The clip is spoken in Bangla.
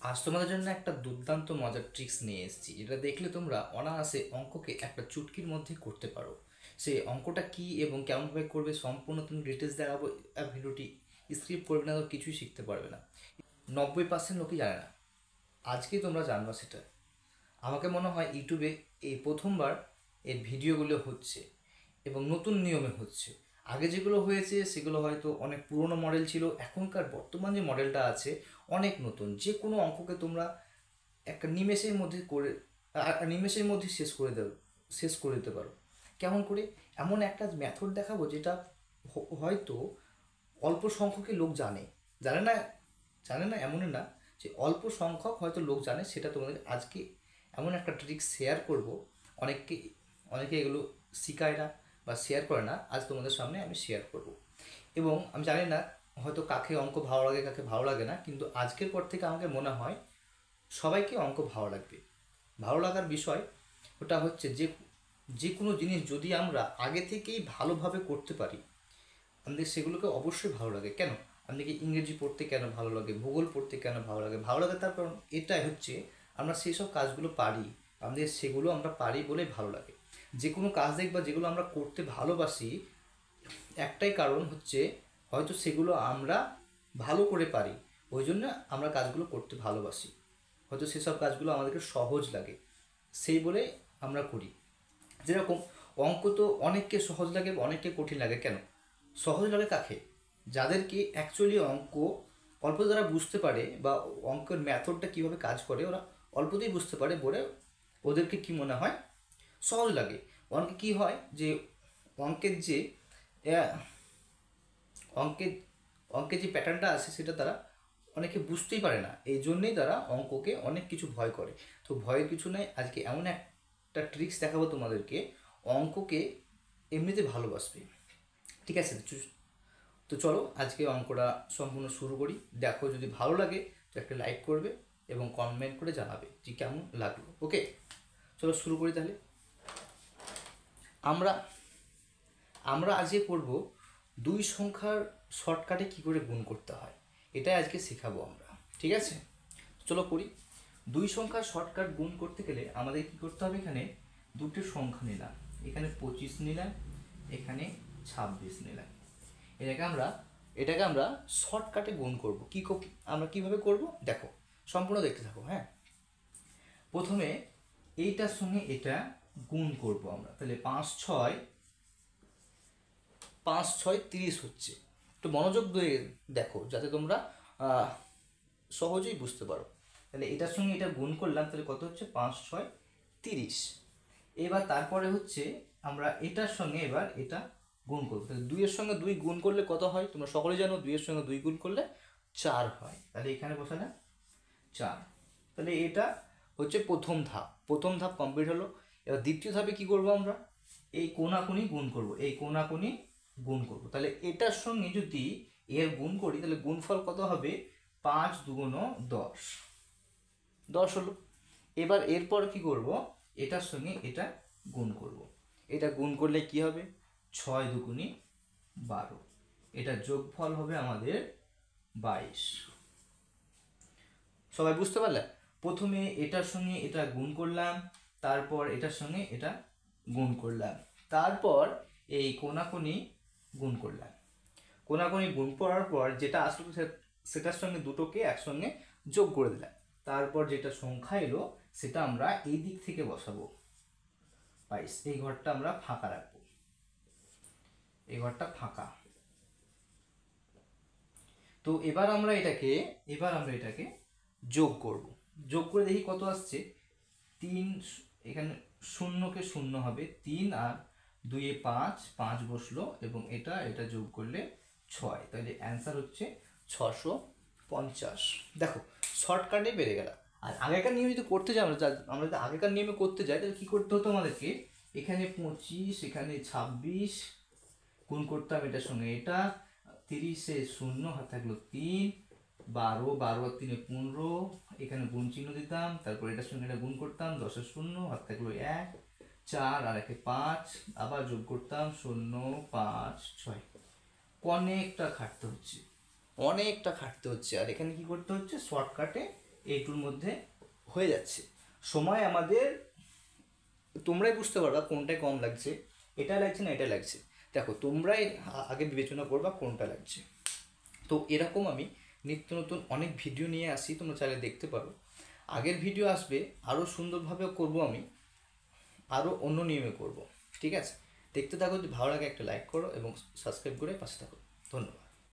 আজ তোমাদের জন্য একটা দুর্দান্ত মজার ট্রিক্স নিয়ে এসেছি, যেটা দেখলে তোমরা অনায়াসে অঙ্ককে একটা চুটকির মধ্যে করতে পারো। সেই অঙ্কটা কী এবং কেমনভাবে করবে সম্পূর্ণ তুমি ডিটেলস দেখাবো। ভিডিওটি স্ক্রিপ্ট করবে না তো কিছুই শিখতে পারবে না। 90% লোকই জানে না, আজকেই তোমরা জানবা সেটা। আমাকে মনে হয় ইউটিউবে এই প্রথমবার এর ভিডিওগুলো হচ্ছে এবং নতুন নিয়মে হচ্ছে। আগে যেগুলো হয়েছে সেগুলো হয়তো অনেক পুরনো মডেল ছিল, এখনকার বর্তমান যে মডেলটা আছে অনেক নতুন। যে কোনো অঙ্ককে তোমরা একটা নিমেষের মধ্যে করে নিমেষের মধ্যে শেষ করে দিতে পারো। কেমন করে? এমন একটা মেথড দেখাবো যেটা হয়তো অল্প সংখ্যকই লোক জানে। জানে না, জানে না এমনই না যে অল্প সংখ্যক হয়তো লোক জানে, সেটা তোমাদের আজকে এমন একটা ট্রিক শেয়ার করব। অনেককে অনেকে এগুলো শিখায় না বা শেয়ার করে না, আজ তোমাদের সামনে আমি শেয়ার করব। এবং আমি জানি না হয়তো কাকে অঙ্ক ভালো লাগে কাকে ভালো লাগে না, কিন্তু আজকের পর থেকে আমাকে মনে হয় সবাইকে অঙ্ক ভালো লাগবে। ভালো লাগার বিষয় ওটা হচ্ছে যে যে কোনো জিনিস যদি আমরা আগে থেকেই ভালোভাবে করতে পারি, আমাদের সেগুলোকে অবশ্যই ভালো লাগে। কেন? আপনাকে ইংরেজি পড়তে কেন ভালো লাগে, ভূগোল পড়তে কেন ভালো লাগে? ভালো লাগে তার কারণ এটাই হচ্ছে আমরা সেই সব কাজগুলো পারি, আমাদের সেগুলো আমরা পারি বলেই ভালো লাগে। যে কোনো কাজ দেখবা যেগুলো আমরা করতে ভালোবাসি, একটাই কারণ হচ্ছে হয়তো সেগুলো আমরা ভালো করে পারি, ওই জন্য আমরা কাজগুলো করতে ভালোবাসি। হয়তো সেসব কাজগুলো আমাদেরকে সহজ লাগে, সেই বলে আমরা করি। যেরকম অঙ্ক তো অনেককে সহজ লাগে, অনেককে কঠিন লাগে। কেন সহজ লাগে? কাকে? যাদেরকে অ্যাকচুয়ালি অঙ্ক অল্প যারা বুঝতে পারে বা অঙ্কের ম্যাথডটা কীভাবে কাজ করে ওরা অল্পতেই বুঝতে পারে বলে ওদেরকে কি মনে হয় সহজ লাগে। অঙ্কে কি হয় যে অঙ্কের যে অঙ্কের অঙ্কের যে প্যাটার্নটা আছে সেটা তারা অনেকে বুঝতেই পারে না, এই জন্যেই তারা অঙ্ককে অনেক কিছু ভয় করে। তো ভয়ের কিছু নেই, আজকে এমন একটা ট্রিক্স দেখাবো তোমাদেরকে অঙ্ককে এমনিতে ভালোবাসবে। ঠিক আছে? তো চলো আজকে অঙ্কটা সম্পূর্ণ শুরু করি। দেখো যদি ভালো লাগে তো একটা লাইক করবে এবং কমেন্ট করে জানাবে যে কেমন লাগলো। ওকে, চলো শুরু করি তাহলে। আমরা আমরা আজকে করব দুই সংখ্যার শর্টকাটে কী করে গুণ করতে হয়, এটাই আজকে শেখাবো আমরা। ঠিক আছে, চলো করি। দুই সংখ্যার শর্টকাট গুণ করতে গেলে আমাদের কী করতে হবে? এখানে দুটো সংখ্যা নিলাম, এখানে 25 নিলাম, এখানে 26 নিলাম। এটাকে আমরা শর্টকাটে গুণ করব। আমরা কীভাবে করব দেখো, সম্পূর্ণ দেখতে থাকো। হ্যাঁ, প্রথমে এইটার সঙ্গে এটা গুণ করব আমরা। তাহলে 5 6 30 হচ্ছে। একটু মনোযোগ দিয়ে দেখো যাতে তোমরা সহজেই বুঝতে পারো। তাহলে এটার সঙ্গে এটা গুণ করলাম, তাহলে কত হচ্ছে? 5 6 30। এবার তারপরে হচ্ছে আমরা এটার সঙ্গে এবার এটা গুণ করবো। তাহলে 2-এর সঙ্গে 2 গুণ করলে কত হয় তোমরা সকলে জানো? 2-এর সঙ্গে 2 গুণ করলে 4 হয়। তাহলে এখানে বসালাম 4। তাহলে এটা হচ্ছে প্রথম ধাপ কমপ্লিট হলো। এবার দ্বিতীয় ধাপে কি করব? আমরা এই কোণাকুনি গুণ করব, এই কোণাকুনি গুণ করব। তাহলে এটার সঙ্গে যদি এর গুণ করি তাহলে গুণফল কত হবে? 5 2 10, 10 হলো। এবার এরপর কি করব? এটার সঙ্গে এটা গুণ করব। এটা গুণ করলে কি হবে? 6 2 12। এটা যোগফল হবে আমাদের 22। সবাই বুঝতে পারলে? প্রথমে এটার সঙ্গে এটা গুণ করলাম, তারপর এটার সঙ্গে এটা গুণ করলাম, তারপর এই কোণাকুনি গুণ করলাম। কোণাকুনি গুণ করার পর যেটা আসলো সেটার সঙ্গে দুটোকে একসঙ্গে যোগ করে দিলাম। তারপর যেটা সংখ্যা এলো সেটা আমরা এই দিক থেকে বসাবো 22। এই ঘরটা আমরা ফাঁকা রাখবো, এই ঘরটা ফাঁকা। তো এবার আমরা এটাকে যোগ করব। যোগ করে দেখি কত আসছে। 3, এখানে শূন্যকে শূন্য হবে, 3 আর 2 5, 5 বসলো এবং এটা যোগ করলে 6। তাহলে অ্যান্সার হচ্ছে 650। দেখো শর্টকাটে বেড়ে গেল। আর আগেকার নিয়ম যদি করতে যাই আমরা যদি আগেকার নিয়মে করতে যাই তাহলে কী করতে হতো আমাদেরকে? এখানে 25, এখানে 26 গুণ করতাম এটার সঙ্গে এটা, 30-এ 0 হাত থাকলো 3, 12 12 আর 3-এ 15, এখানে গুণ চিহ্ন দিতাম, তারপর এটার সঙ্গে এটা গুণ করতাম, 10-এ 0 হাত থাকলো 1, 4 আর 1-এ 5, আবার যোগ করতাম 0 5 6। অনেকটা খাটতে হচ্ছে আর এখানে কি করতে হচ্ছে? শর্টকাটে এইটুর মধ্যে হয়ে যাচ্ছে। সময় আমাদের তোমরাই বুঝতে পারবা কোনটায় কম লাগছে, এটা লাগছে না এটা লাগছে। দেখো তোমরাই আগে বিবেচনা করবা কোনটা লাগছে। তো এরকম আমি নিত্য নতুন অনেক ভিডিও নিয়ে আসি, তোমরা চাইলে দেখতে পারো। আগের ভিডিও আসবে আরও সুন্দরভাবে করব আমি, আরও অন্য নিয়মে করব। ঠিক আছে, দেখতে থাকো, যদি ভালো লাগে একটা লাইক করো এবং সাবস্ক্রাইব করে পাশে থাকো। ধন্যবাদ।